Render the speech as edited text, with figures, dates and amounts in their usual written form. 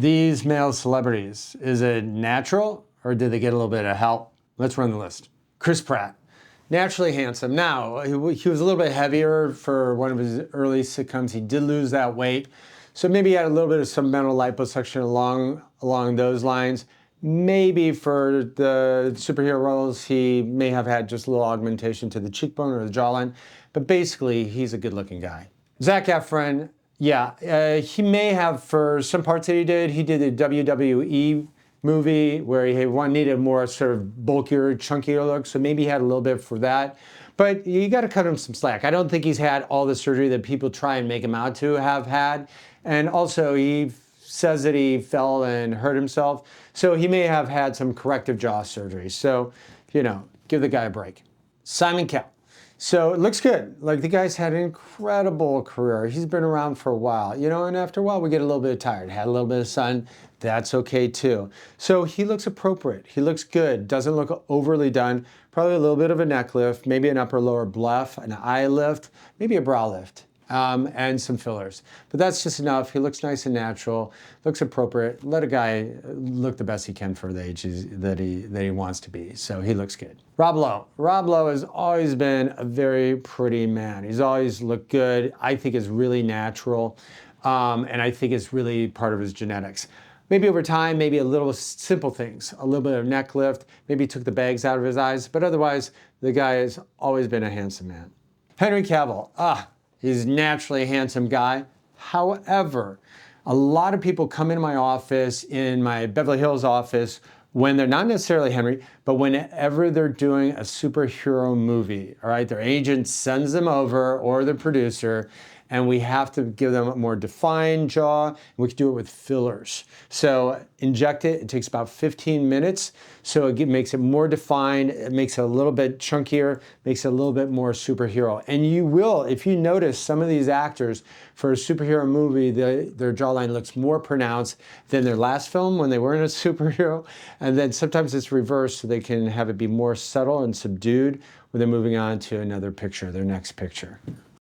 these male celebrities, is it natural or did they get a little bit of help? Let's run the list. Chris Pratt, naturally handsome. Now, he was a little bit heavier for one of his early sitcoms. He did lose that weight. So maybe he had a little bit of some mental liposuction along those lines. Maybe for the superhero roles, he may have had just a little augmentation to the cheekbone or the jawline. But basically, he's a good-looking guy. Zac Efron, yeah, he may have, for some parts that he did a WWE movie where he needed a more sort of bulkier, chunkier look, so maybe he had a little bit for that. But you got to cut him some slack. I don't think he's had all the surgery that people try and make him out to have had. And also, he says that he fell and hurt himself, so he may have had some corrective jaw surgery. So, you know, give the guy a break. Simon Cowell. So it looks good. Like, the guy's had an incredible career. He's been around for a while, you know, and after a while we get a little bit tired. Had a little bit of sun, that's okay too. So he looks appropriate. He looks good. Doesn't look overly done. Probably a little bit of a neck lift, maybe an upper lower bluff, an eye lift, maybe a brow lift. And some fillers. But that's just enough. He looks nice and natural, looks appropriate. Let a guy look the best he can for the age that he wants to be. So he looks good. Rob Lowe. Rob Lowe has always been a very pretty man. He's always looked good. I think it's really natural. And I think it's really part of his genetics. Maybe over time, maybe a little simple things, a little bit of neck lift, maybe took the bags out of his eyes, but otherwise, the guy has always been a handsome man. Henry Cavill. He's naturally a handsome guy. However, a lot of people come into my office, in my Beverly Hills office, when they're not necessarily Henry, but whenever they're doing a superhero movie, all right? Their agent sends them over, or the producer, and we have to give them a more defined jaw, and we can do it with fillers. So inject it, it takes about 15 minutes, so it makes it more defined, it makes it a little bit chunkier, makes it a little bit more superhero. And you will, if you notice some of these actors, for a superhero movie, their jawline looks more pronounced than their last film when they weren't a superhero, and then sometimes it's reversed so they can have it be more subtle and subdued when they're moving on to another picture, their next picture.